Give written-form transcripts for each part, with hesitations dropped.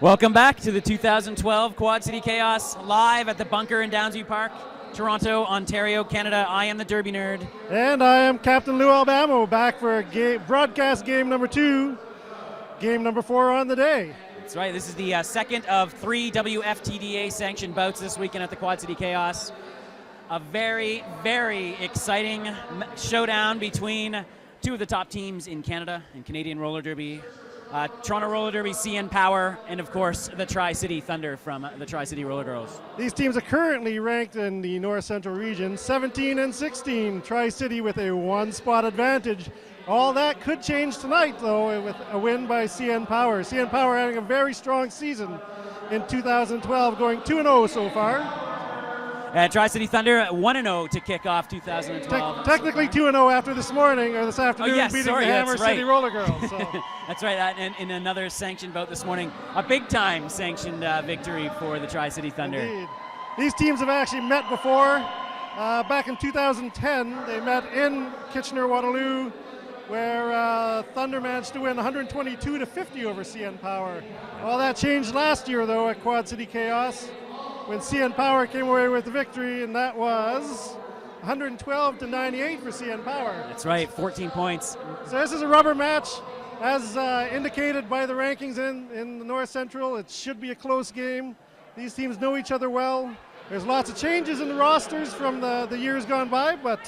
Welcome back to the 2012 Quad City Chaos, live at the Bunker in Downsview Park, Toronto, Ontario, Canada. I am the Derby Nerd. And I am Captain Lou Albamo, back for broadcast game number 2, game number 4 on the day. That's right, this is the second of 3 WFTDA sanctioned bouts this weekend at the Quad City Chaos. A very, very exciting showdown between two of the top teams in Canada in Canadian roller derby. Toronto Roller Derby, CN Power, and of course the TriCity Thunder from the TriCity Roller Girls. These teams are currently ranked in the North Central region, 17 and 16. TriCity with a 1-spot advantage. All that could change tonight, though, with a win by CN Power. CN Power having a very strong season in 2012, going 2-0 so far. TriCity Thunder 1-0 to kick off 2012. Technically 2-0 after this morning, or this afternoon, beating the Hammer City right. Roller Girls. So. That's right, in another sanctioned bout this morning. A big-time sanctioned victory for the TriCity Thunder. Indeed. These teams have actually met before. Back in 2010, they met in Kitchener-Waterloo, where Thunder managed to win 122-50 over CN Power. All that changed last year, though, at Quad City Chaos, when CN Power came away with the victory, and that was 112-98 for CN Power. That's right, 14 points. So this is a rubber match. As indicated by the rankings in the North Central, it should be a close game. These teams know each other well. There's lots of changes in the rosters from the years gone by, but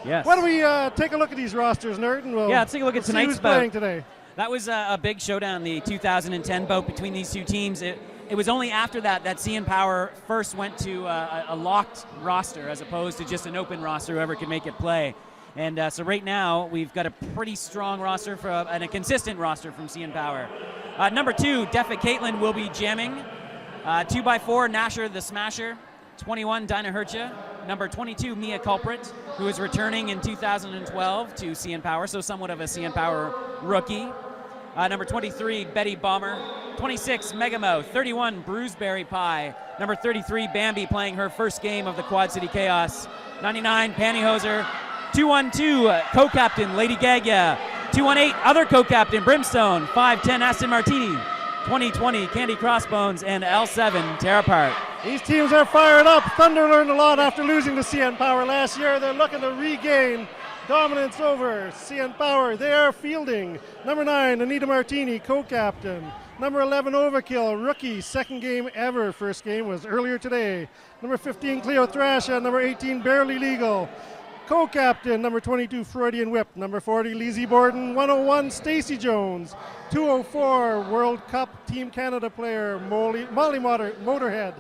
yes. Why don't we take a look at these rosters, Nerd, and let's take a look at tonight's who's bout. playing today. That was a big showdown, the 2010 bout between these two teams. It was only after that CN Power first went to a locked roster as opposed to just an open roster, whoever could make it play. And so right now, we've got a pretty strong roster and a consistent roster from CN Power. Number 2, Defa Caitlin will be jamming. 2x4, Nasher the Smasher. 21, Dinah Hercha. Number 22, Mia Culprit, who is returning in 2012 to CN Power, so somewhat of a CN Power rookie. Number 23, Betty Bomber. 26, Megamo. 31, Bruiseberry Pie. Number 33, Bambi, playing her first game of the Quad City Chaos. 99, Pantyhoser. 212, co-captain Lady Gaga. 218, other co-captain Brimstone. 510, Aston Martini. 2020, Candy Crossbones, and L7, Tear Apart. These teams are fired up. Thunder learned a lot after losing to CN Power last year. They're looking to regain dominance over CN Power. They are fielding number 9, Anita Martini, co-captain. Number 11, Overkill, rookie, second game ever. First game was earlier today. Number 15, Cleo Thrasha. Number 18, Barely Legal, co-captain. Number 22, Freudian Whip. Number 40, Lizzie Borden. 101, Stacy Jones. 204, World Cup Team Canada player, Molly Motorhead.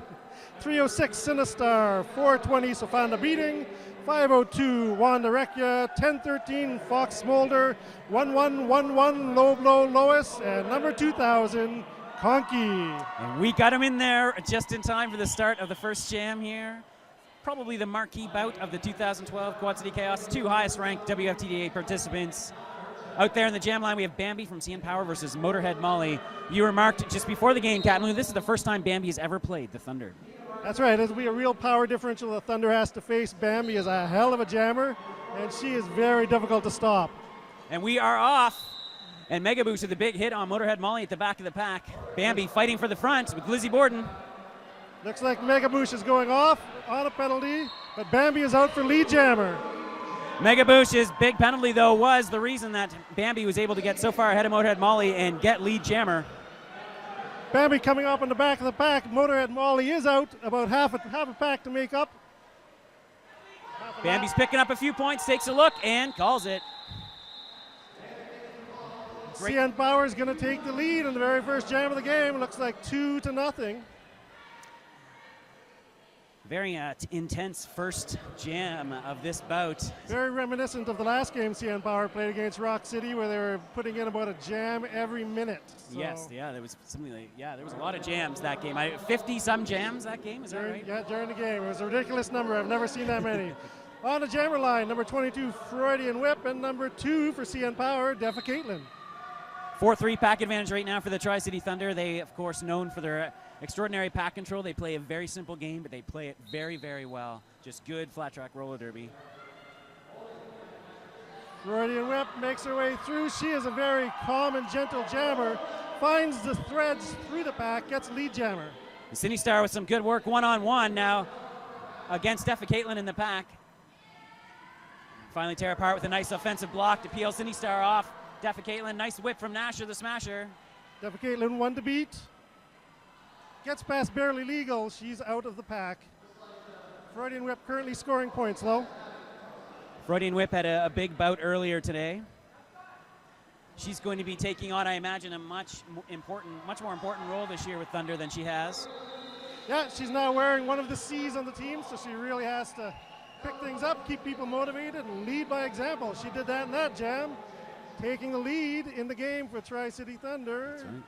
306, Sinistar. 420, Sofanda Beating. 502, Wanda Rekya. 1013, Fox Smolder. 1111, Low Blow Lois. And number 2000, Conky. And we got him in there just in time for the start of the first jam here. Probably the marquee bout of the 2012 Quad City Chaos. 2 highest ranked WFTDA participants. Out there in the jam line, we have Bambi from CN Power versus Motorhead Molly. You remarked just before the game, Captain Lou, this is the first time Bambi has ever played the Thunder. That's right. It'll be a real power differential the Thunder has to face. Bambi is a hell of a jammer, and she is very difficult to stop. And we are off. And Mega Boost with a big hit on Motorhead Molly at the back of the pack. Bambi fighting for the front with Lizzie Borden. Looks like Mega Boost is going off on a penalty, but Bambi is out for lead jammer. Mega Boost's big penalty, though, was the reason that Bambi was able to get so far ahead of Motorhead Molly and get lead jammer. Bambi coming up in the back of the pack. Motorhead Molly is out, about half a pack to make up. Bambi's picking up a few points, takes a look, and calls it. CN Power is going to take the lead in the very first jam of the game. It looks like 2-0. Very intense first jam of this bout. Very reminiscent of the last game CN Power played against Rock City, where they were putting in about a jam every minute. So yes, yeah, there was something like, there was a lot of jams that game. 50-some jams that game, is that right? Yeah, during the game. It was a ridiculous number. I've never seen that many. On the jammer line, number 22, Freudian Whip, and number 2 for CN Power, Defa Caitlin. 4-3 pack advantage right now for the TriCity Thunder. They, of course, known for their extraordinary pack control. They play a very simple game, but they play it very, very well. Just good flat track roller derby. Freudian Whip makes her way through. She is a very calm and gentle jammer. finds the threads through the pack, gets lead jammer. City Star with some good work one-on-one now against Steffa Caitlin in the pack. Finally tear apart with a nice offensive block to peel City Star off. Steffa Caitlin, nice whip from Nasher the Smasher. Steffa Caitlin 1 to beat. Gets past Barely Legal, she's out of the pack. Freudian Whip currently scoring points though. Freudian Whip had a big bout earlier today. She's going to be taking on, I imagine, a much more important role this year with Thunder than she has. Yeah, she's now wearing one of the C's on the team, so she really has to pick things up, keep people motivated, and lead by example. She did that in that jam, taking the lead in the game for Tri-City Thunder. That's right.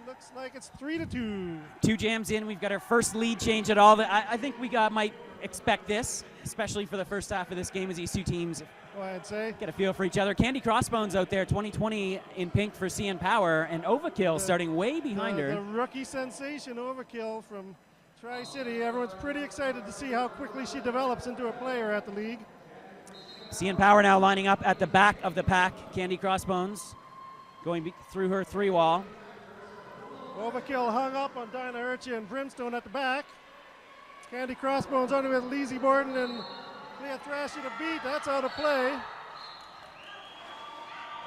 Looks like it's 3-2. 2 jams in, we've got our first lead change at all. I think we might expect this, especially for the first half of this game as these two teams I'd say get a feel for each other. Candy Crossbones out there, 2020 in pink for CN Power, and Overkill starting way behind her. The rookie sensation Overkill from Tri-City. Everyone's pretty excited to see how quickly she develops into a player at the league. CN Power now lining up at the back of the pack. Candy Crossbones going through her 3-wall. Overkill hung up on Dinah Urcha and Brimstone at the back. Candy Crossbones under with Lizzie Borden and Leah Thrasher to beat. That's out of play.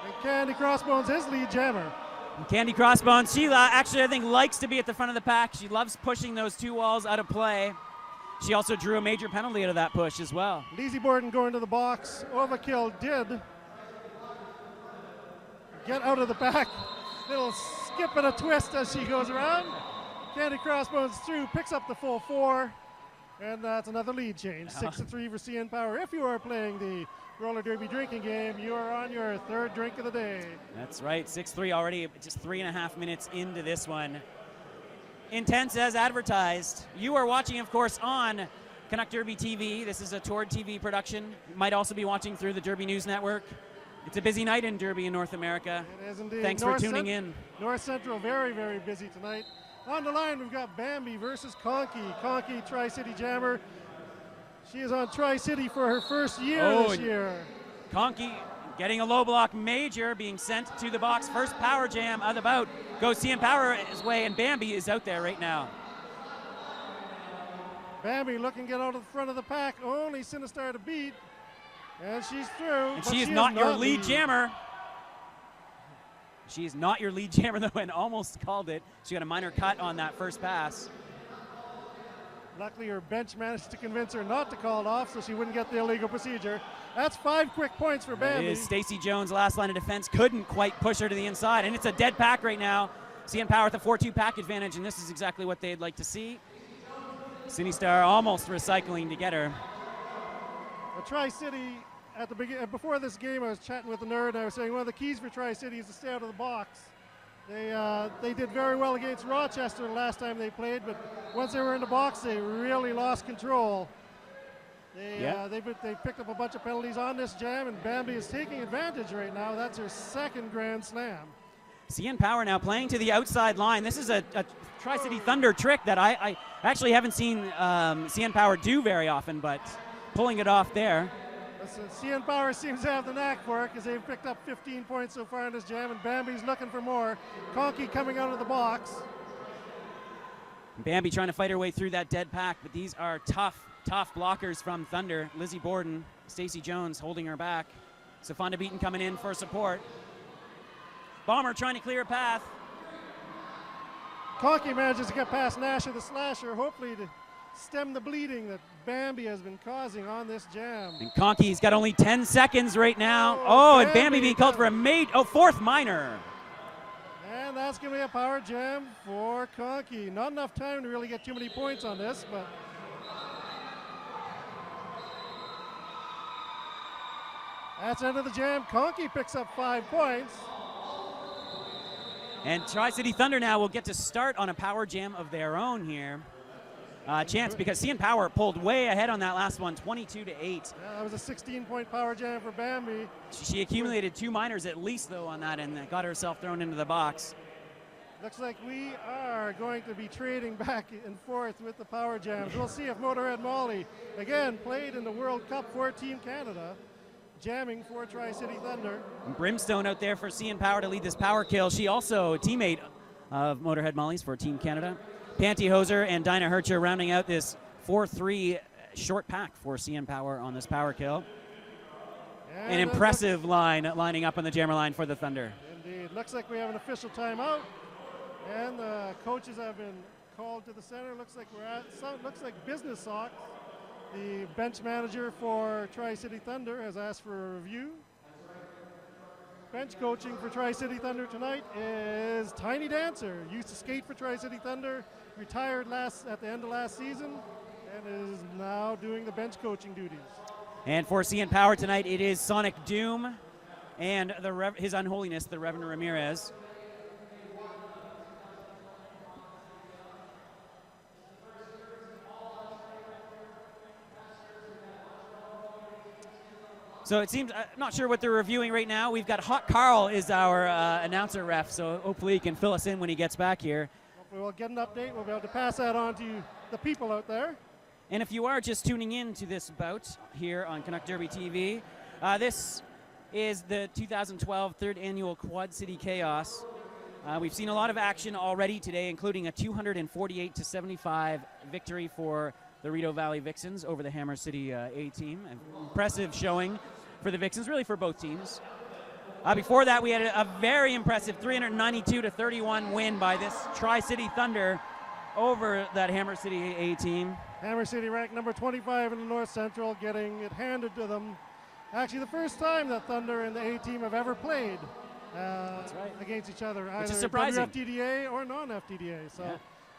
And Candy Crossbones is lead jammer. And Candy Crossbones, she actually I think likes to be at the front of the pack. She loves pushing those 2 walls out of play. She also drew a major penalty out of that push as well. Lizzie Borden going to the box. Overkill did get out of the back. Little skip and a twist as she goes around. Candy Crossbones through, picks up the full 4, and that's another lead change. 6-3 for CN Power. If you are playing the roller derby drinking game, you are on your 3rd drink of the day. That's right, 6-3 already, just 3.5 minutes into this one. Intense as advertised. You are watching, of course, on Canuck Derby TV. This is a Tord TV production. You might also be watching through the Derby News Network. It's a busy night in Derby in North America. It is indeed. Thanks for tuning in. North Central very, very busy tonight. On the line, we've got Bambi versus Conky. Conky, Tri-City Jammer. She is on Tri-City for her first year this year. Conky getting a low block major, being sent to the box. First power jam of the bout. Goes CN Power his way, and Bambi is out there right now. Bambi looking to get out of the front of the pack. Only Sinistar to beat. And she's through. And she is not your lead jammer. She is not your lead jammer, though, and almost called it. She got a minor cut on that first pass. Luckily, her bench managed to convince her not to call it off so she wouldn't get the illegal procedure. That's 5 quick points for Bambi. Stacey Jones, last line of defense, couldn't quite push her to the inside, and it's a dead pack right now. CN Power with a 4-2 pack advantage, and this is exactly what they'd like to see. Sinistar almost recycling to get her. Tri-City, at the beginning, before this game, I was chatting with the nerd, and I was saying one of the keys for Tri-City is to stay out of the box. They did very well against Rochester the last time they played, but once they were in the box, they really lost control. They picked up a bunch of penalties on this jam, and Bambi is taking advantage right now. That's her 2nd Grand Slam. CN Power now playing to the outside line. This is a Tri-City Thunder trick that I actually haven't seen CN Power do very often, but pulling it off there. CN Power seems to have the knack for it because they've picked up 15 points so far in this jam, and Bambi's looking for more. Conky coming out of the box. Bambi trying to fight her way through that dead pack, but these are tough blockers from Thunder. Lizzie Borden, Stacey Jones holding her back. Safanda Beaton coming in for support. Bomber trying to clear a path. Conky manages to get past Nasher the Slasher, hopefully to stem the bleeding that Bambi has been causing on this jam. And Conky's got only 10 seconds right now. And Bambi being called for a 4th minor. And that's going to be a power jam for Conky. Not enough time to really get too many points on this, but that's the end of the jam. Conky picks up 5 points. And Tri-City Thunder now will get to start on a power jam of their own here. Chance, because CN Power pulled way ahead on that last one, 22-8. Yeah, that was a 16-point power jam for Bambi. She accumulated 2 minors at least, though, on that, and got herself thrown into the box. Looks like we are going to be trading back and forth with the power jams. We'll see if Motorhead Molly, again, played in the World Cup for Team Canada. jamming for Tri-City Thunder. And Brimstone out there for CN Power to lead this power kill. She also a teammate of Motorhead Molly's for Team Canada. Pantyhoser and Dinah Hercher rounding out this 4-3 short pack for CN Power on this power kill. And an impressive lining up on the jammer line for the Thunder. Indeed. Looks like we have an official timeout. And the coaches have been called to the center. Looks like looks like Business Sock, the bench manager for Tri-City Thunder, has asked for a review. Bench coaching for Tri-City Thunder tonight is Tiny Dancer. Used to skate for Tri-City Thunder, retired at the end of last season, and is now doing the bench coaching duties. And for CN Power tonight, it is Sonic Doom and His Unholiness, the Reverend Ramirez. So it seems, I'm not sure what they're reviewing right now. We've got Hot Carl is our announcer ref, so hopefully he can fill us in when he gets back here. Hopefully we'll get an update. We'll be able to pass that on to the people out there. And if you are just tuning in to this bout here on Canuck Derby TV, this is the 2012 third annual Quad City Chaos. We've seen a lot of action already today, including a 248-75 victory for the Rideau Valley Vixens over the Hammer City A team. An impressive showing for the Vixens, really for both teams. Before that, we had a very impressive 392-31 win by this Tri-City Thunder over that Hammer City A team. Hammer City ranked number 25 in the North Central, getting it handed to them. Actually, the first time that Thunder and the A team have ever played That's right. against each other, Which either is surprising. WFTDA or non-FTDA. So,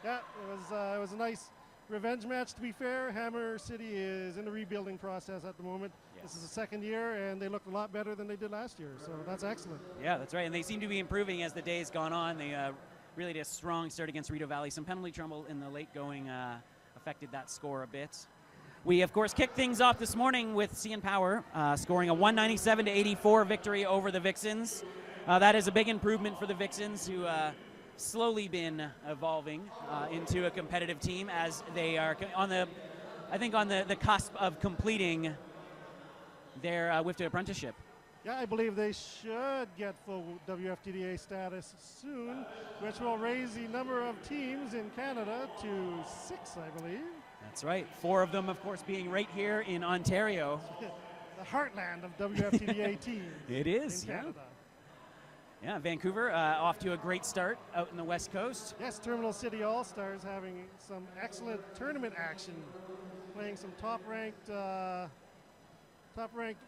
yeah, it was a nice revenge match. To be fair, Hammer City is in the rebuilding process at the moment. Yes. This is the second year, and they look a lot better than they did last year. So that's excellent. Yeah, that's right. And they seem to be improving as the days gone on. They really did a strong start against Rideau Valley. Some penalty trouble in the late going affected that score a bit. We, of course, kicked things off this morning with CN Power scoring a 197-84 victory over the Vixens. That is a big improvement for the Vixens, who slowly been evolving into a competitive team as they are on the cusp of completing their WIFTA apprenticeship. Yeah, I believe they should get full WFTDA status soon, which will raise the number of teams in Canada to 6, I believe. That's right. 4 of them, of course, being right here in Ontario. The heartland of WFTDA teams. It is, in Canada. Yeah, Vancouver off to a great start out in the West Coast. Yes, Terminal City All-Stars having some excellent tournament action, playing some top-ranked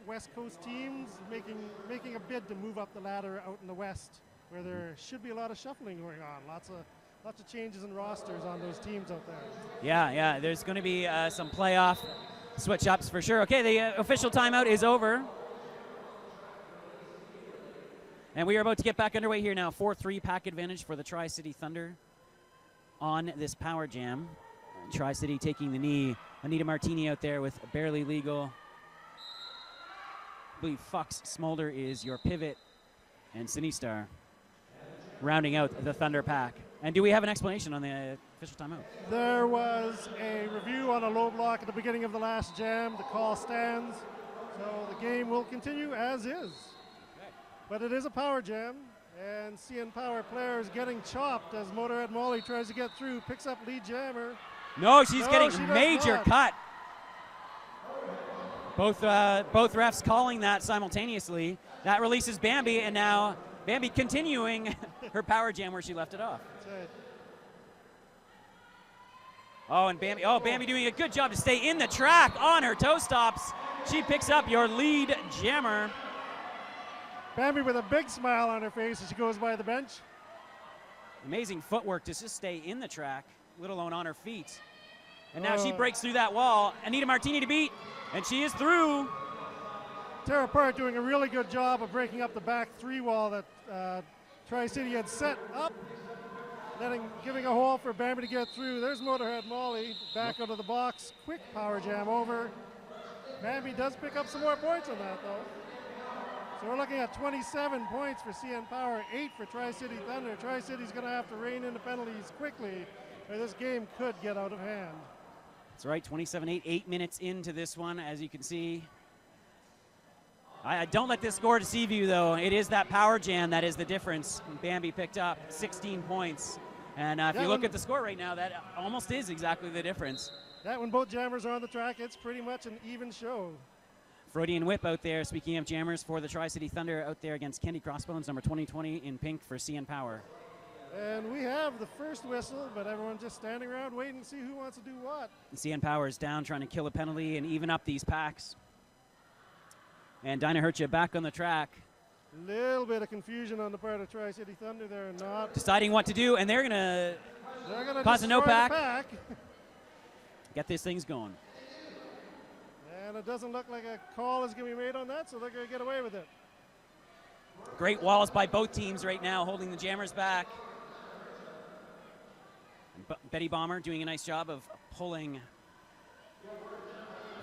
West Coast teams, making a bid to move up the ladder out in the West, where there should be a lot of shuffling going on. Lots of changes in rosters on those teams out there. Yeah, there's going to be some playoff switch-ups for sure. Okay, the official timeout is over. And we are about to get back underway here now. 4-3 pack advantage for the Tri-City Thunder on this power jam. Tri-City taking the knee. Anita Martini out there with barely legal. I believe Fox Smolder is your pivot. And Sinistar rounding out the Thunder pack. And do we have an explanation on the official timeout? There was a review on a low block at the beginning of the last jam. The call stands. So the game will continue as is. But it is a power jam, and CN Power player is getting chopped as Motorhead Molly tries to get through, picks up lead jammer. No, she's getting major cut. Both refs calling that simultaneously. That releases Bambi, and now Bambi continuing her power jam where she left it off. That's right. Oh, and Bambi doing a good job to stay in the track on her toe stops. She picks up your lead jammer. Bambi with a big smile on her face as she goes by the bench. Amazing footwork to just stay in the track, let alone on her feet. And now she breaks through that wall. Anita Martini to beat, and she is through. Tara Part doing a really good job of breaking up the back 3 wall that Tri-City had set up, giving a hole for Bambi to get through. There's Motorhead Molly back out of the box. Quick power jam over. Bambi does pick up some more points on that, though. So we're looking at 27 points for CN Power, 8 for Tri-City Thunder. Tri-City's going to have to rein in the penalties quickly, or this game could get out of hand. That's right, 27-8, 8 minutes into this one, as you can see. I don't let this score deceive you, though. It is that power jam that is the difference. Bambi picked up 16 points. And if you look at the score right now, that almost is exactly the difference. That when both jammers are on the track, it's pretty much an even show. Freudian whip out there, speaking of jammers, for the Tri-City Thunder out there against Candy Crossbones, number 2020 in pink for CN Power. And we have the first whistle, but everyone's just standing around waiting to see who wants to do what. CN Power is down, trying to kill a penalty and even up these packs. And Dinah Hercha back on the track. Little bit of confusion on the part of Tri-City Thunder there, not deciding what to do, and they're gonna cause a no pack. Get these things going. And it doesn't look like a call is going to be made on that, so they're going to get away with it. Great walls by both teams right now, holding the jammers back. And Betty Bomber doing a nice job of pulling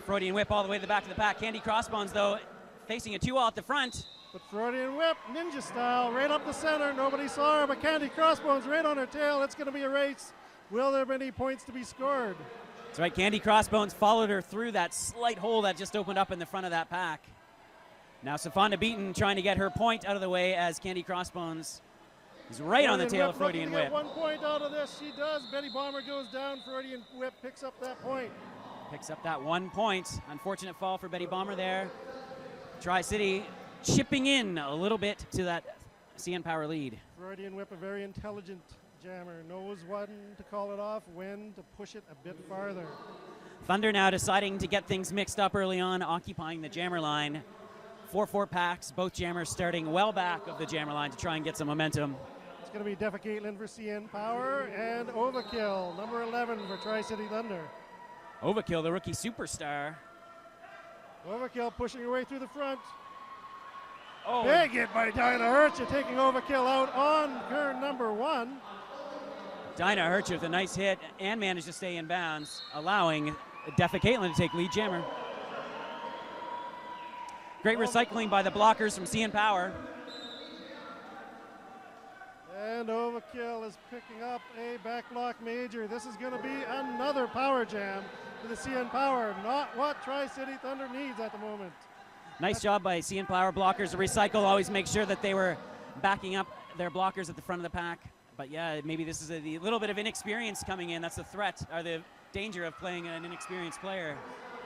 Freudian whip all the way to the back of the pack. Candy Crossbones, though, facing a 2-all at the front. But Freudian whip, ninja style, right up the center. Nobody saw her, but Candy Crossbones right on her tail. It's going to be a race. Will there be any points to be scored? That's right, Candy Crossbones followed her through that slight hole that just opened up in the front of that pack. Now Safanda Beaton trying to get her point out of the way as Candy Crossbones is right on the tail of Freudian whip. 1 point out of this, she does. Betty Bomber goes down, Freudian whip picks up that point. Picks up that 1 point. Unfortunate fall for Betty Bomber there. Tri-City chipping in a little bit to that CN Power lead. Freudian whip, a very intelligent jammer, knows when to call it off, when to push it a bit farther. Thunder now deciding to get things mixed up early on, occupying the jammer line. 4-4 packs, both jammers starting well back of the jammer line to try and get some momentum. It's going to be Defa Caitlin for CN Power and Overkill, number 11 for Tri-City Thunder. Overkill, the rookie superstar. Overkill pushing her way through the front. Oh, big hit by Dinah Hercha, taking Overkill out on turn number 1. Dinah Hercha with a nice hit and managed to stay in bounds, allowing Defa Caitlin to take lead jammer. Great recycling by the blockers from CN Power. And Overkill is picking up a backblock major. This is going to be another power jam for the CN Power. Not what Tri-City Thunder needs at the moment. Nice job by CN Power blockers to recycle, always make sure that they were backing up their blockers at the front of the pack. But yeah, maybe this is a little bit of inexperience coming in. That's the threat, or the danger of playing an inexperienced player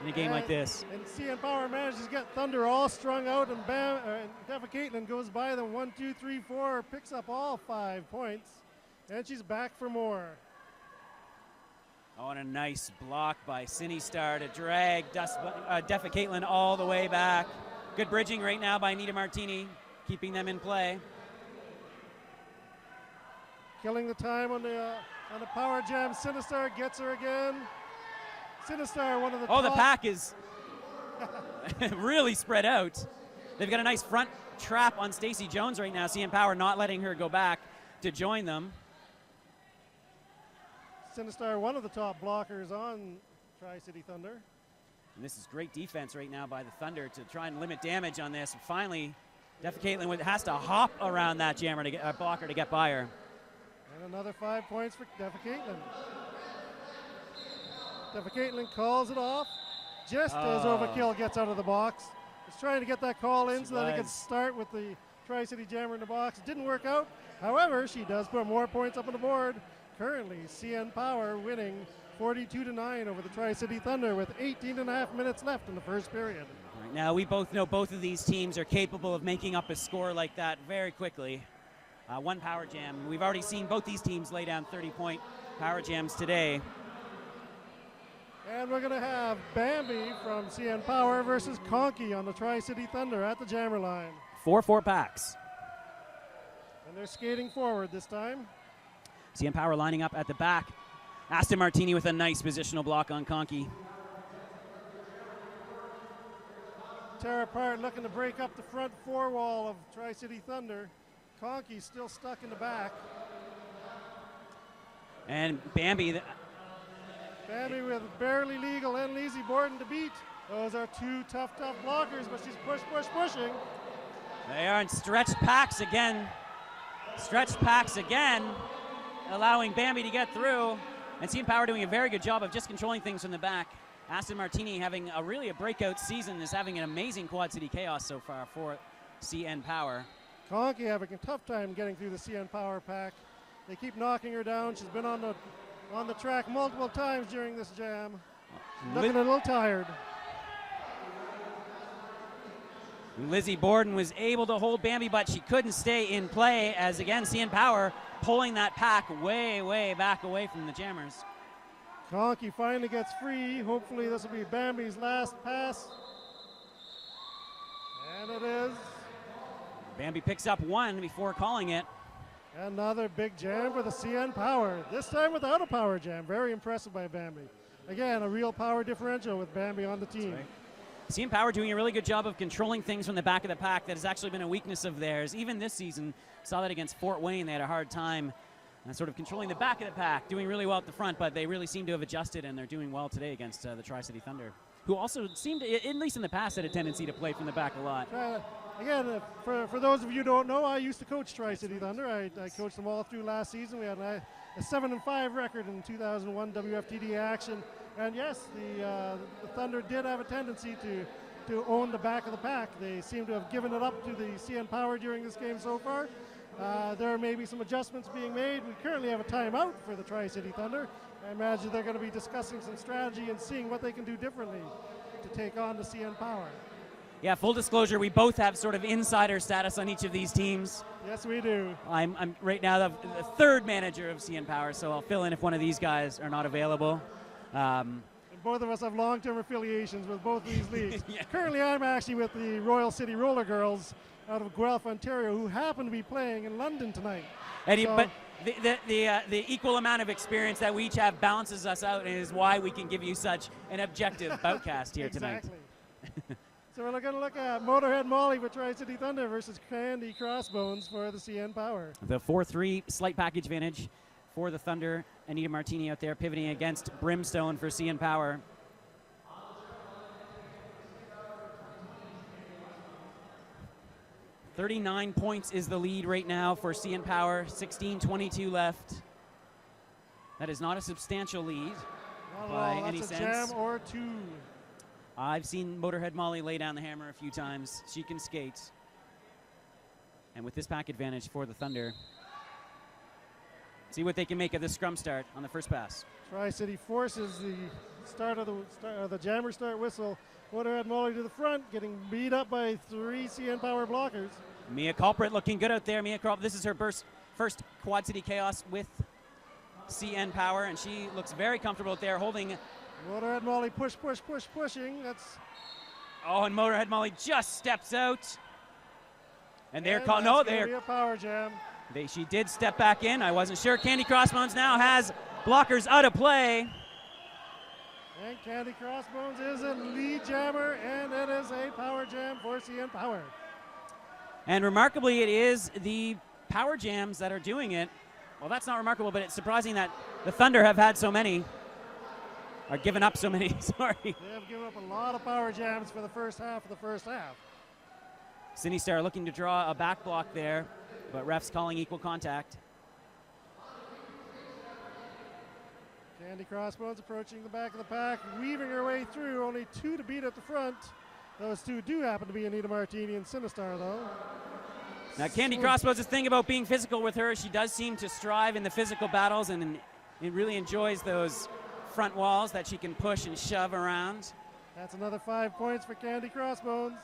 in a game like this. And CN Power manages to get Thunder all strung out, and Defa Caitlin goes by them 1, 2, 3, 4, picks up all 5 points, and she's back for more. Oh, and a nice block by Cine Star to drag Defa Caitlin all the way back. Good bridging right now by Anita Martini, keeping them in play. Killing the time on the power jam. Sinistar gets her again. Sinistar, one of the top. The pack is really spread out. They've got a nice front trap on Stacey Jones right now. CN Power not letting her go back to join them. Sinistar, one of the top blockers on Tri-City Thunder. And this is great defense right now by the Thunder to try and limit damage on this. Finally, Defa Caitlin has to hop around that jammer to get blocker to get by her. And another 5 points for Defa Caitlin. Defa Caitlin calls it off just as Overkill gets out of the box. He's trying to get that call in so that he can start with the Tri-City jammer in the box. It didn't work out. However, she does put more points up on the board. Currently, CN Power winning 42-9 over the Tri-City Thunder with 18.5 minutes left in the first period. Right now, we both know both of these teams are capable of making up a score like that very quickly. One power jam. We've already seen both these teams lay down 30-point power jams today. And we're going to have Bambi from CN Power versus Conkey on the Tri-City Thunder at the jammer line. 4-4 packs. And they're skating forward this time. CN Power lining up at the back. Aston Martini with a nice positional block on Conkey. Tear apart, looking to break up the front 4 wall of Tri-City Thunder. Conkey still stuck in the back. And Bambi. Bambi with Barely Legal and Lizzie Borden to beat. Those are 2 tough blockers, but she's pushing. They are in stretched packs again. Stretched packs again, allowing Bambi to get through. And CN Power doing a very good job of just controlling things from the back. Aston Martini having really a breakout season, is having an amazing Quad City Chaos so far for CN Power. Conky having a tough time getting through the CN Power pack. They keep knocking her down. She's been on the track multiple times during this jam. Looking a little tired. Lizzie Borden was able to hold Bambi, but she couldn't stay in play as, again, CN Power pulling that pack way, way back away from the jammers. Conky finally gets free. Hopefully this will be Bambi's last pass. And it is. Bambi picks up one before calling it. Another big jam for the CN Power. This time without a power jam. Very impressive by Bambi. Again, a real power differential with Bambi on the team. CN Power doing a really good job of controlling things from the back of the pack. That has actually been a weakness of theirs. Even this season, saw that against Fort Wayne. They had a hard time sort of controlling the back of the pack, doing really well at the front, but they really seem to have adjusted, and they're doing well today against the TriCity Thunder, who also seemed to, at least in the past, had a tendency to play from the back a lot. Again, for those of you who don't know, I used to coach TriCity Thunder. I coached them all through last season. We had a 7-5 record in 2001 WFTD action. And yes, the Thunder did have a tendency to own the back of the pack. They seem to have given it up to the CN Power during this game so far. There may be some adjustments being made. We currently have a timeout for the TriCity Thunder. I imagine they're going to be discussing some strategy and seeing what they can do differently to take on the CN Power. Yeah, full disclosure, we both have sort of insider status on each of these teams. Yes, we do. I'm right now the third manager of CN Power, so I'll fill in if one of these guys are not available. And both of us have long-term affiliations with both of these leagues. Yeah. Currently, I'm actually with the Royal City Roller Girls out of Guelph, Ontario, who happen to be playing in London tonight. And but the equal amount of experience that we each have balances us out, and is why we can give you such an objective boutcast here tonight. Exactly. So we're going to look at Motorhead Molly for TriCity Thunder versus Candy Crossbones for the CN Power. The 4-3 slight package advantage for the Thunder. Anita Martini out there pivoting against Brimstone for CN Power. $39 points is the lead right now for CN Power. 16:22 left. That is not a substantial lead by any sense. That's a jam or two. I've seen Motorhead Molly lay down the hammer a few times. She can skate. And with this pack advantage for the Thunder, see what they can make of this scrum start on the first pass. TriCity forces the start of the jammer start whistle. Motorhead Molly to the front, getting beat up by 3 CN Power blockers. Mia Culprit looking good out there. Mia Culprit, this is her first Quad City Chaos with CN Power, and she looks very comfortable out there holding. Motorhead Molly pushing. That's. Oh, and Motorhead Molly just steps out. And they're calling. No, they're. A power jam. She did step back in. I wasn't sure. Candy Crossbones now has blockers out of play. And Candy Crossbones is a lead jammer, and it is a power jam for CN Power. And remarkably, it is the power jams that are doing it. Well, that's not remarkable, but it's surprising that the Thunder have had so many. Are giving up so many, sorry. They have given up a lot of power jams for the first half of the first half. Cine Star looking to draw a back block there, but refs calling equal contact. Candy Crossbones approaching the back of the pack, weaving her way through. Only 2 to beat at the front. Those 2 do happen to be Anita Martini and Sinistar, though. Now, Candy Crossbones' thing about being physical with her, she does seem to strive in the physical battles, and it really enjoys those front walls that she can push and shove around. That's another 5 points for Candy Crossbones.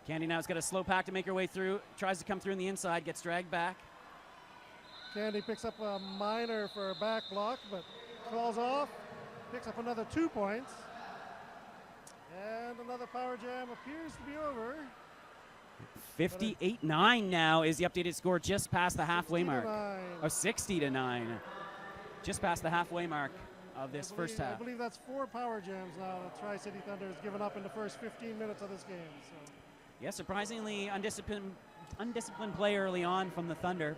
Candy now has got a slow pack to make her way through, tries to come through on the inside, gets dragged back. Candy picks up a minor for a back block, but falls off, picks up another 2 points. And another power jam appears to be over. 58-9 now is the updated score, just past the halfway mark. 60-9. Just past the halfway mark of this first half. I believe that's 4 power jams now that TriCity Thunder has given up in the first 15 minutes of this game. So. Yeah, surprisingly undisciplined play early on from the Thunder.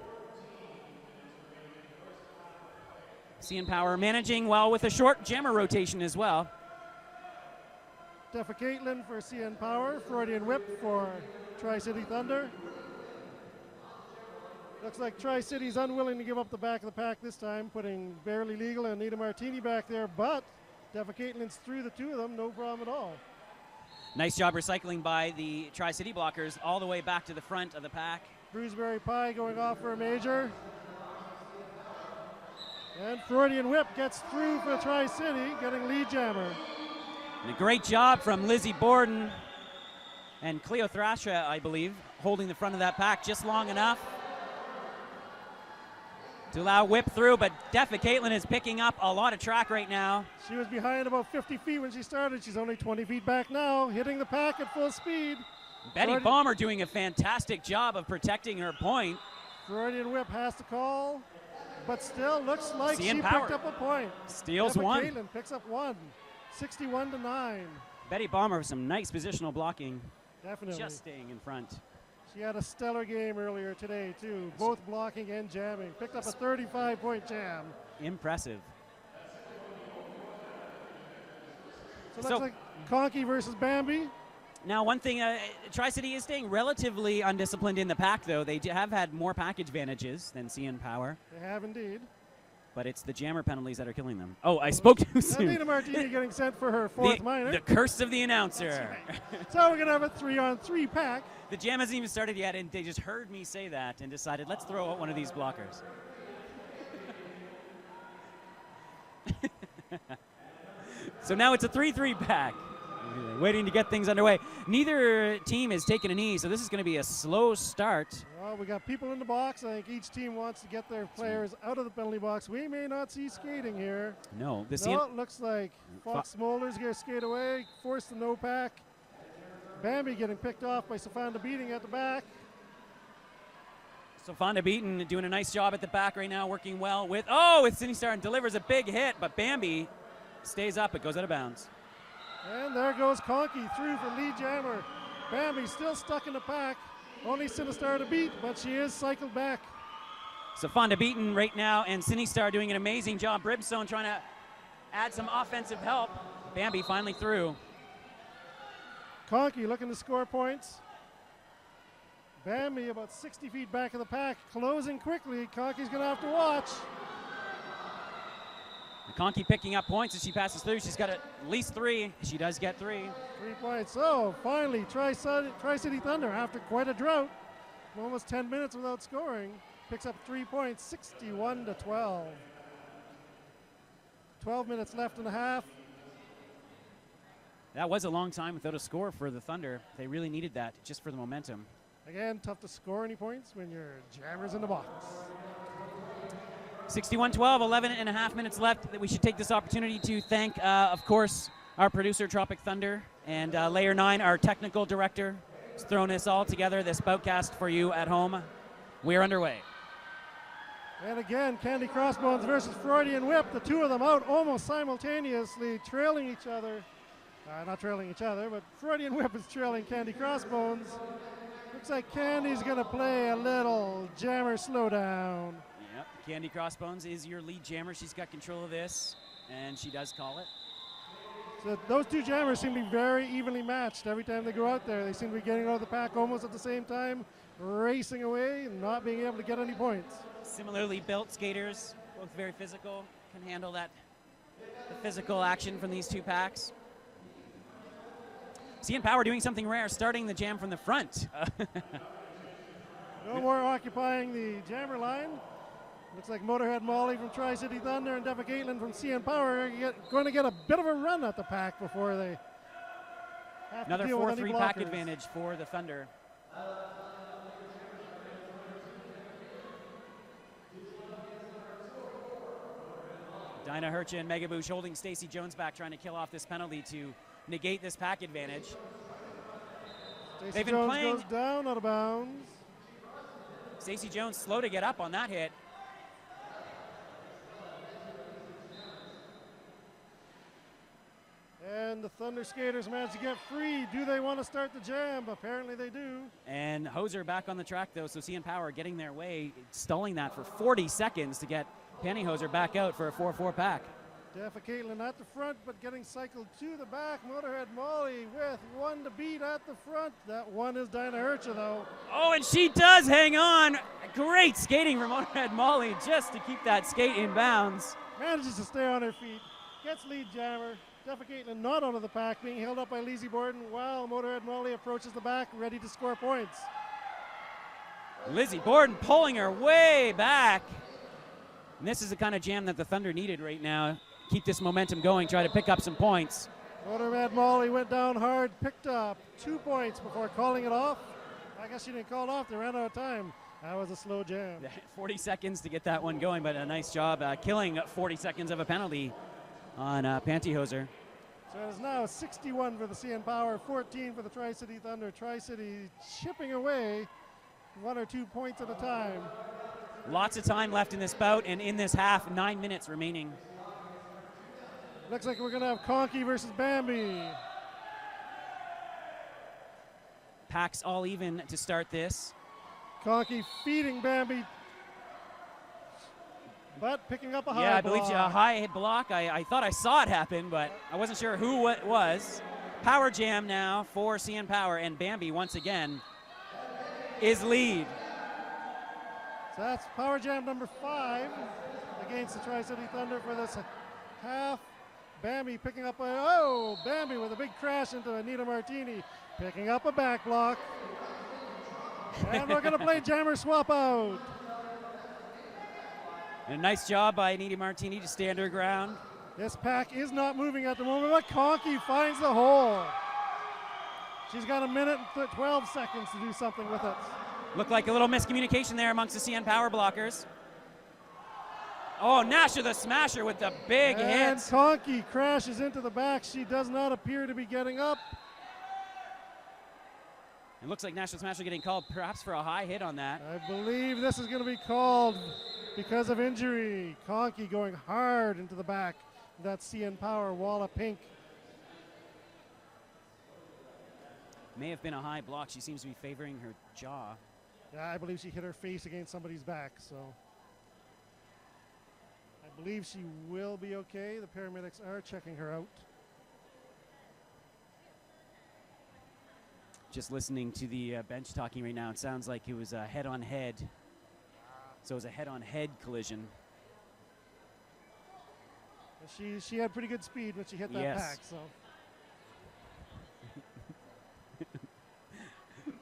CN Power managing well with a short jammer rotation as well. Defa Caitlin for CN Power, Freudian whip for TriCity Thunder. Looks like TriCity's unwilling to give up the back of the pack this time, putting Barely Legal and Anita Martini back there, but Defa Caitlin's through the two of them, no problem at all. Nice job recycling by the TriCity blockers all the way back to the front of the pack. Bruiseberry Pie going off for a major. And Freudian Whip gets through for TriCity, getting lead jammer. And a great job from Lizzie Borden and Cleo Thrasha, I believe, holding the front of that pack just long enough to allow Whip through, but Defa Caitlin is picking up a lot of track right now. She was behind about 50 feet when she started. She's only 20 feet back now, hitting the pack at full speed. Betty Balmer doing a fantastic job of protecting her point. Freudian Whip has to call, but still looks like she picked up a point. Steals Defa one. Caitlin picks up one, 61-9. Betty Balmer with some nice positional blocking. Definitely. Just staying in front. She had a stellar game earlier today, too, both blocking and jamming. Picked up a 35-point jam. Impressive. So looks like Conky versus Bambi. Now, one thing, TriCity is staying relatively undisciplined in the pack, though. They have had more package advantages than CN Power. They have indeed. But it's the jammer penalties that are killing them. Oh, I spoke too soon. Anita Martini getting sent for her fourth minor. The curse of the announcer. Right. So we're going to have a 3-on-3 pack. The jam hasn't even started yet, and they just heard me say that and decided, let's throw out one of these blockers. So now it's a 3-3 pack. Waiting to get things underway. Neither team has taken a knee, so this is going to be a slow start. Well, we got people in the box. I think each team wants to get their players out of the penalty box. We may not see skating here. No. It looks like Fox Smolders going to skate away, force the no pack. Bambi getting picked off by Safanda Beating at the back. Safanda Beaton doing a nice job at the back right now, working well with Cindy Star and delivers a big hit, but Bambi stays up. It goes out of bounds. And there goes Conky through for lead jammer. Bambi still stuck in the pack. Only Sinistar to beat, but she is cycled back. Safanda Beaton right now and Sinistar doing an amazing job. Brimstone trying to add some offensive help. Bambi finally through. Conky looking to score points. Bambi about 60 feet back of the pack, closing quickly. Conky's going to have to watch. Conky picking up points as she passes through. She's got at least 3. She does get 3. 3 points. So finally, Tri-City Thunder, after quite a drought, almost 10 minutes without scoring, picks up 3 points, 61-12. 12 minutes left in the half. That was a long time without a score for the Thunder. They really needed that just for the momentum. Again, tough to score any points when your jammer's in the box. 61-12, 11 and a half minutes left. We should take this opportunity to thank, of course, our producer, Tropic Thunder, and Layer 9, our technical director, has thrown this all together, this Boutcast for you at home. We're underway. And again, Candy Crossbones versus Freudian Whip. The two of them out almost simultaneously, trailing each other. Not trailing each other, but Freudian Whip is trailing Candy Crossbones. Looks like Candy's going to play a little jammer slowdown. Yep, Candy Crossbones is your lead jammer. She's got control of this, and she does call it. So those two jammers seem to be very evenly matched. Every time they go out there, they seem to be getting out of the pack almost at the same time, racing away and not being able to get any points. Similarly built skaters, both very physical, can handle the physical action from these two packs. CN Power doing something rare, starting the jam from the front. No more occupying the jammer line. Looks like Motorhead Molly from Tri-City Thunder and Defa Caitlin from CN Power are going to get a bit of a run at the pack before they have Another to deal with any 4-3 pack blockers. advantage for the Thunder. Dinah Hercha and Mega Boosh holding Stacey Jones back, trying to kill off this penalty to negate this pack advantage. Stacey Jones goes down out of bounds. Stacey Jones slow to get up on that hit. And the Thunder skaters manage to get free. Do they want to start the jam? Apparently they do. And Hoser back on the track though, so CN Power getting their way, stalling that for 40 seconds to get Pantyhoser back out for a 4-4 pack. Defa Caitlin at the front, but getting cycled to the back. Motorhead Molly with one to beat at the front. That one is Dinah Hercha, though. Oh, and she does hang on. Great skating from Motorhead Molly just to keep that skate in bounds. Manages to stay on her feet. Gets lead jammer. Defecating not out of the pack, being held up by Lizzie Borden while Motorhead Molly approaches the back, ready to score points. Lizzie Borden pulling her way back. And this is the kind of jam that the Thunder needed right now. Keep this momentum going, try to pick up some points. Motorhead Molly went down hard, picked up 2 points before calling it off. I guess she didn't call it off, they ran out of time. That was a slow jam. 40 seconds to get that one going, but a nice job killing 40 seconds of a penalty on Pantyhose. So it is now 61 for the CN Power, 14 for the Tri-City Thunder. Tri-City chipping away 1 or 2 points at a time. Lots of time left in this bout, and in this half, 9 minutes remaining. Looks like we're going to have Conkey versus Bambi. Packs all even to start this. Conkey feeding Bambi, but picking up a high block. Yeah, I block. believe a high hit block. I thought I saw it happen, but I wasn't sure who it was. Power jam now for CN Power, and Bambi once again is lead. So that's power jam number 5 against the Tri-City Thunder for this half. Bambi picking up Bambi with a big crash into Anita Martini, picking up a back block. And we're going to play jammer swap out. And a nice job by Anita Martini to stand her ground. This pack is not moving at the moment, but Conkey finds the hole. She's got a minute and 12 seconds to do something with it. Looked like a little miscommunication there amongst the CN Power blockers. Oh, Nasha the Smasher with the big hit. And Conkey crashes into the back. She does not appear to be getting up. It looks like Nasha the Smasher getting called perhaps for a high hit on that. I believe this is going to be called because of injury. Conkey going hard into the back. That's CN Power, wall of pink. May have been a high block. She seems to be favoring her jaw. Yeah, I believe she hit her face against somebody's back, so I believe she will be okay. The paramedics are checking her out. Just listening to the bench talking right now, it sounds like it was a head-on-head. So it was a head-on-head collision. She had pretty good speed when she hit that pack, so.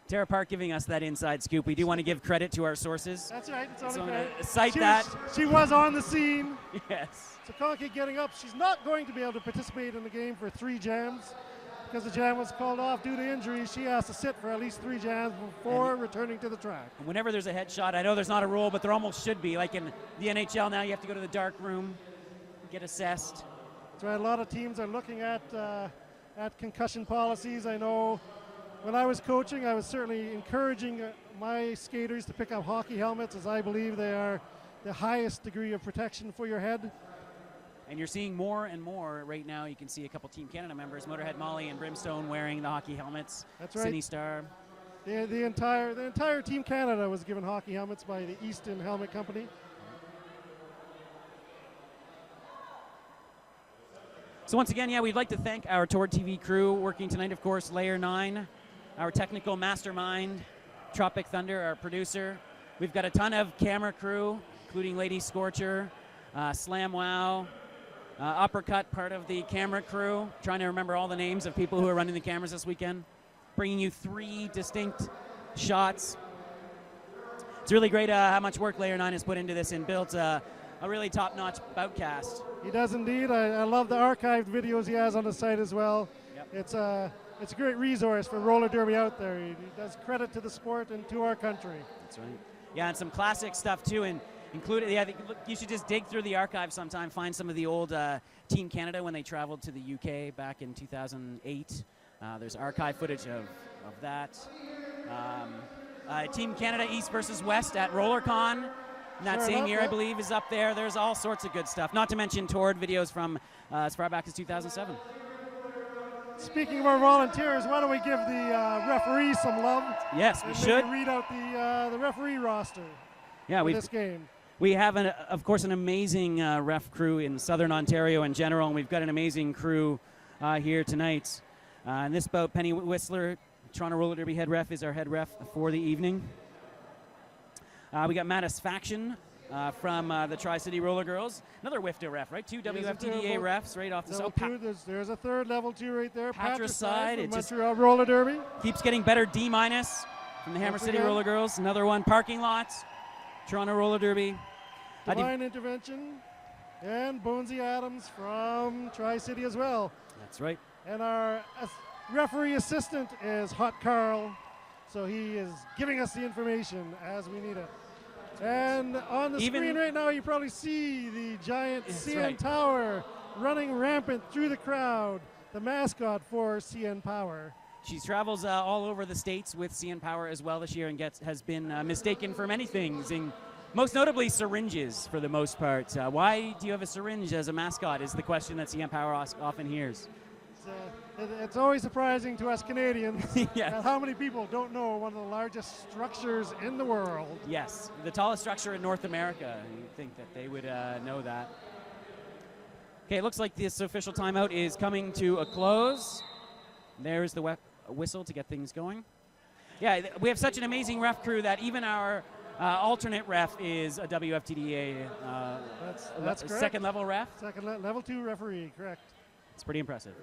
Tara Park giving us that inside scoop. We do want to give credit to our sources. That's right. It's so only credit. Cite that. She was on the scene. Yes. So Conkey getting up. She's not going to be able to participate in the game for 3 jams because the jam was called off due to injury. She has to sit for at least 3 jams before returning to the track. Whenever there's a headshot, I know there's not a rule, but there almost should be. Like in the NHL now, you have to go to the dark room, get assessed. That's right. A lot of teams are looking at concussion policies. I know. When I was coaching, I was certainly encouraging my skaters to pick up hockey helmets, as I believe they are the highest degree of protection for your head. And you're seeing more and more right now. You can see a couple Team Canada members, Motorhead Molly and Brimstone, wearing the hockey helmets. That's right. Cine Star. The entire Team Canada was given hockey helmets by the Easton Helmet Company. So once again, we'd like to thank our Tord TV crew working tonight, of course, Layer 9. Our technical mastermind, Tropic Thunder, our producer. We've got a ton of camera crew, including Lady Scorcher, Slam Wow, Uppercut, part of the camera crew. Trying to remember all the names of people who are running the cameras this weekend. Bringing you 3 distinct shots. It's really great how much work Layer 9 has put into this and built a really top-notch boutcast. He does indeed. I love the archived videos he has on the site as well. Yep. It's a great resource for roller derby out there. He does credit to the sport and to our country. That's right. Yeah, and some classic stuff too, and included. I think you should just dig through the archive sometime, find some of the old Team Canada when they traveled to the UK back in 2008. There's archive footage of that. Team Canada East versus West at RollerCon. That same year, I believe, is up there. There's all sorts of good stuff. Not to mention Tord videos from as far back as 2007. Speaking of our volunteers, why don't we give the referees some love? Yes, we should. Read out the referee roster for this game. We have, of course, an amazing ref crew in Southern Ontario in general, and we've got an amazing crew here tonight. In this bout, Penny Whistler, Toronto Roller Derby head ref, is our head ref for the evening. We got Mattisfaction from the Tri-City Roller Girls. Another WIFTA ref, right? 2 WFTDA refs right off the level two. There's a third level 2 right there. Patricide. It Montreal Roller Derby. Keeps getting better. D- from the Hammer City Roller Girls. Another one. Parking Lots. Toronto Roller Derby. Divine Intervention. And Bonesy Adams from Tri-City as well. That's right. And our referee assistant is Hot Carl. So he is giving us the information as we need it. And on the screen right now, you probably see the giant CN Tower running rampant through the crowd, the mascot for CN Power. She travels all over the States with CN Power as well this year and has been mistaken for many things, and most notably syringes for the most part. Why do you have a syringe as a mascot is the question that CN Power often hears. It's always surprising to us Canadians yes. how many people don't know one of the largest structures in the world. Yes, the tallest structure in North America. You'd think that they would know that. Okay, it looks like this official timeout is coming to a close. There's the whistle to get things going. Yeah, we have such an amazing ref crew that even our alternate ref is a WFTDA that's correct. Second level ref. Level 2 referee, correct. It's pretty impressive.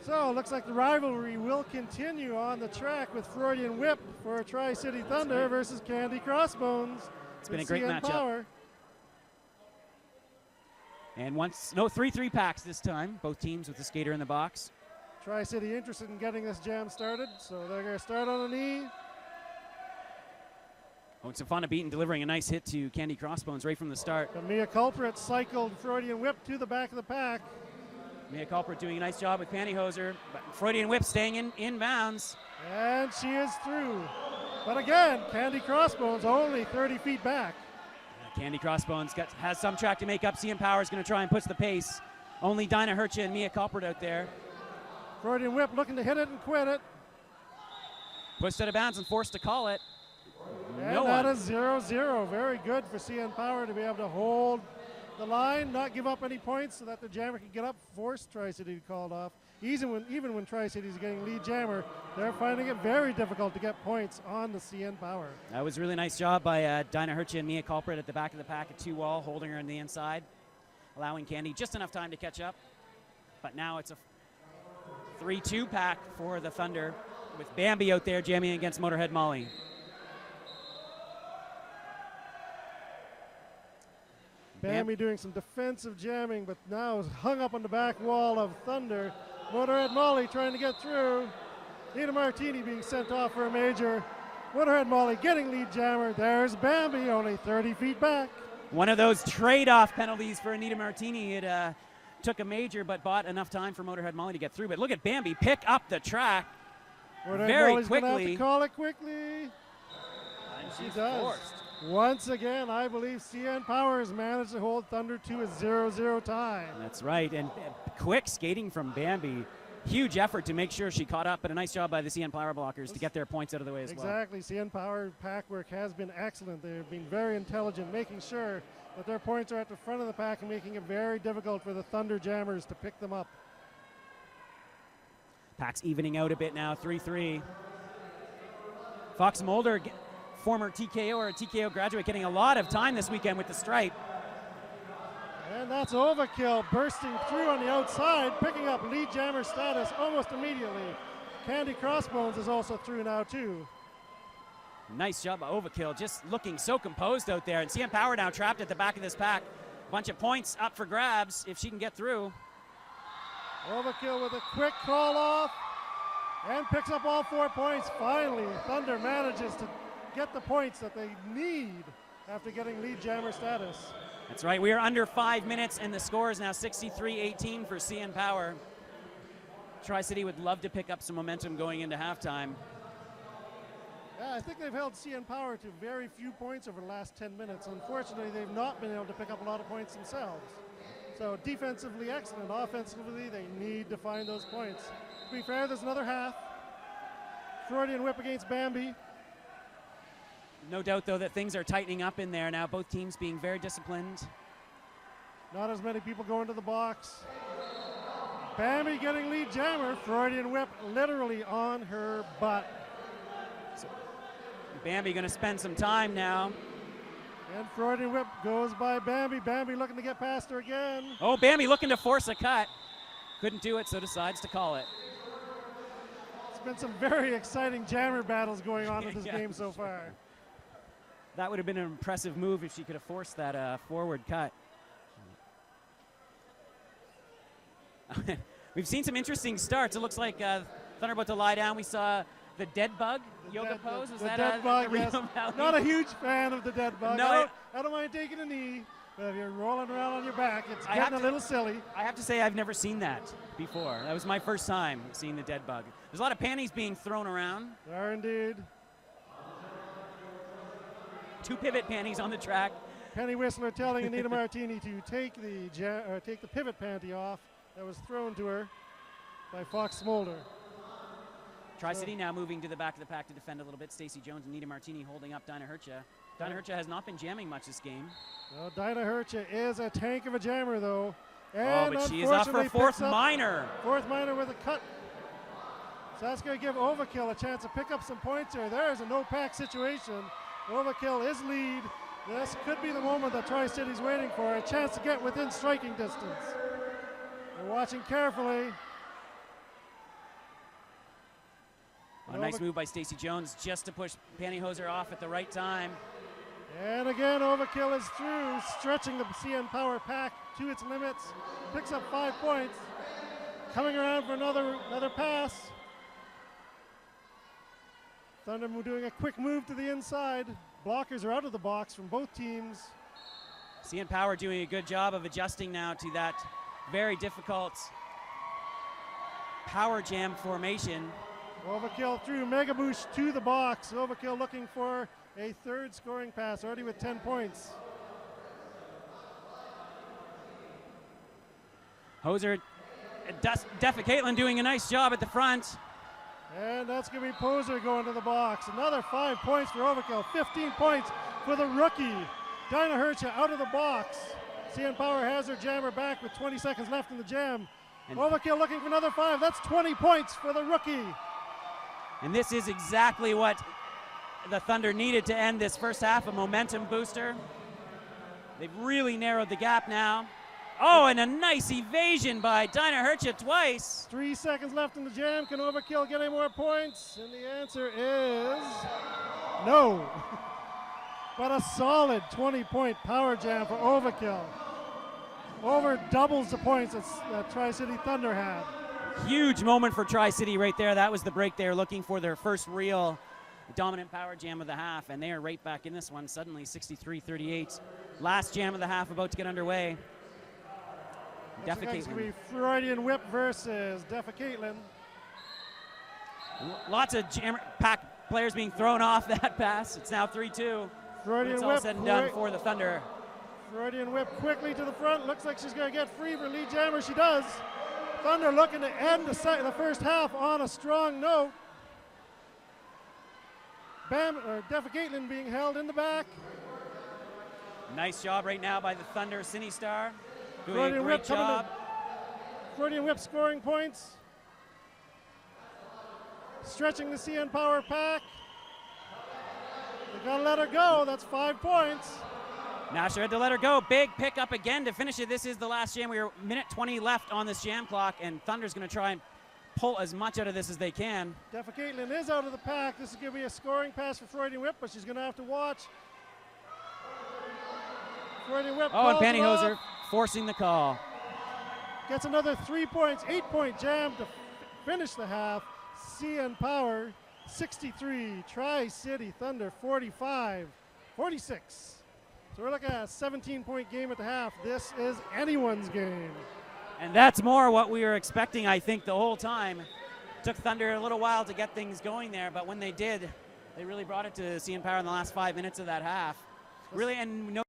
So it looks like the rivalry will continue on the track with Freudian Whip for Tri-City Thunder versus Candy Crossbones. It's been a great matchup. And 3-3 packs this time, both teams with the skater in the box. Tri-City interested in getting this jam started, so they're going to start on a knee. Stefana Beaton delivering a nice hit to Candy Crossbones right from the start. The Mia Culprit cycled Freudian Whip to the back of the pack. Mia Culprit doing a nice job with Pantyhoser, but Freudian Whip staying in bounds. And she is through. But again, Candy Crossbones only 30 feet back. Candy Crossbones has some track to make up. CN Power is going to try and push the pace. Only Dinah Hercha and Mia Culprit out there. Freudian Whip looking to hit it and quit it. Pushed out of bounds and forced to call it. And that is 0-0. Very good for CN Power to be able to hold the line, not give up any points so that the jammer can get up, force Tri-City to call it off. Even when Tri-City is getting lead jammer, they're finding it very difficult to get points on the CN Power. That was a really nice job by Dinah Hercha and Mia Culprit at the back of the pack at 2-wall, holding her on the inside, allowing Candy just enough time to catch up. But now it's a 3-2 pack for the Thunder with Bambi out there jamming against Motorhead Molly. Bambi doing some defensive jamming, but now is hung up on the back wall of Thunder. Motorhead Molly trying to get through. Nita Martini being sent off for a major. Motorhead Molly getting lead jammer. There's Bambi, only 30 feet back. One of those trade-off penalties for Anita Martini. It took a major, but bought enough time for Motorhead Molly to get through. But look at Bambi pick up the track very Molly's quickly. Have to call it quickly. And she does. Forced. Once again, I believe CN Power has managed to hold Thunder to a 0-0 tie. That's right, and quick skating from Bambi. Huge effort to make sure she caught up, but a nice job by the CN Power blockers to get their points out of the way as well. Exactly, CN Power pack work has been excellent. They've been very intelligent, making sure that their points are at the front of the pack and making it very difficult for the Thunder Jammers to pick them up. Pack's evening out a bit now, 3-3. Fox Mulder, former TKO or a TKO graduate, getting a lot of time this weekend with the stripe. And that's Overkill bursting through on the outside, picking up lead jammer status almost immediately. Candy Crossbones is also through now too. Nice job by Overkill, just looking so composed out there. And CN Power now trapped at the back of this pack. Bunch of points up for grabs if she can get through. Overkill with a quick call off and picks up all 4 points. Finally, Thunder manages to get the points that they need after getting lead jammer status. That's right, we are under 5 minutes and the score is now 63-18 for CN Power. Tri-City would love to pick up some momentum going into halftime. Yeah, I think they've held CN Power to very few points over the last 10 minutes. Unfortunately, they've not been able to pick up a lot of points themselves. So defensively excellent, offensively they need to find those points. To be fair, there's another half. Freudian Whip against Bambi. No doubt, though, that things are tightening up in there now, both teams being very disciplined. Not as many people going to the box. Bambi getting lead jammer. Freudian Whip literally on her butt. So Bambi going to spend some time now And Freudian whip goes by Bambi. Bambi looking to get past her again. Oh, Bambi looking to force a cut. Couldn't do it, so decides to call it. It's been some very exciting jammer battles going on in this game so far. That would have been an impressive move if she could have forced that forward cut. We've seen some interesting starts. It looks like Thunder about to lie down. We saw the dead bug yoga pose. Was the that dead bug, yes. Valley? Not a huge fan of the dead bug. No, I don't mind taking a knee, but if you're rolling around on your back, it's getting a little silly. I have to say I've never seen that before. That was my first time seeing the dead bug. There's a lot of panties being thrown around. There are indeed. 2 pivot panties on the track. Penny Whistler telling Anita Martini to take the pivot panty off that was thrown to her by Fox Smolder. TriCity now moving to the back of the pack to defend a little bit. Stacey Jones and Anita Martini holding up Dinah Hercha. Dinah Hercha has not been jamming much this game. Well, Dinah Hercha is a tank of a jammer, though. And but she is up for fourth minor. Fourth minor with a cut. So that's going to give Overkill a chance to pick up some points here. There's a no-pack situation. Overkill is lead. This could be the moment that Tri-City's waiting for, a chance to get within striking distance. They're watching carefully. A nice move by Stacey Jones just to push Pantyhoser off at the right time. And again, Overkill is through, stretching the CN Power pack to its limits. Picks up 5 points. Coming around for another pass. Thunder doing a quick move to the inside. Blockers are out of the box from both teams. CN Power doing a good job of adjusting now to that very difficult power jam formation. Overkill through Mega Boost to the box. Overkill looking for a third scoring pass, already with 10 points. Hoser, Deffa Caitlin doing a nice job at the front. And that's going to be Poser going to the box. Another 5 points for Overkill. 15 points for the rookie. Dinah Hercha out of the box. CN Power has her jammer back with 20 seconds left in the jam. And Overkill looking for another 5. That's 20 points for the rookie. And this is exactly what the Thunder needed to end this first half, a momentum booster. They've really narrowed the gap now. Oh, and a nice evasion by Dinah Hercha twice. 3 seconds left in the jam. Can Overkill get any more points? And the answer is no. But a solid 20-point power jam for Overkill. Over doubles the points that Tri-City Thunder had. Huge moment for Tri-City right there. That was the break they were looking for, their first real dominant power jam of the half, and they are right back in this one. Suddenly 63-38. Last jam of the half about to get underway. Deffa Caitlin. It's going to be Freudian whip versus Deffa Caitlin. Lots of jammer pack players being thrown off that pass. It's now 3-2. Freudian it's whip. all said and done for the Thunder. Freudian whip quickly to the front. Looks like she's going to get free for lead jammer. She does. Thunder looking to end the first half on a strong note. Deffa Caitlin being held in the back. Nice job right now by the Thunder Sinistar. Doing Freudian a great job. Freudian whip scoring points. Stretching the CN Power pack. They gotta let her go. That's 5 points. Nasher had to let her go. Big pickup again to finish it. This is the last jam. We are minute 20 left on this jam clock, and Thunder's going to try and pull as much out of this as they can. Deffa Caitlin is out of the pack. This is going to be a scoring pass for Freudian whip, but she's going to have to watch. Freudian whip. Oh, and Pantyhoser forcing the call. Gets another 3 points, 8-point jam to finish the half. CN Power 63, Tri-City Thunder 45, 46. So we're looking at a 17-point game at the half. This is anyone's game. And that's more what we were expecting, I think, the whole time. Took Thunder a little while to get things going there, but when they did, they really brought it to CN Power in the last 5 minutes of that half. Really, and no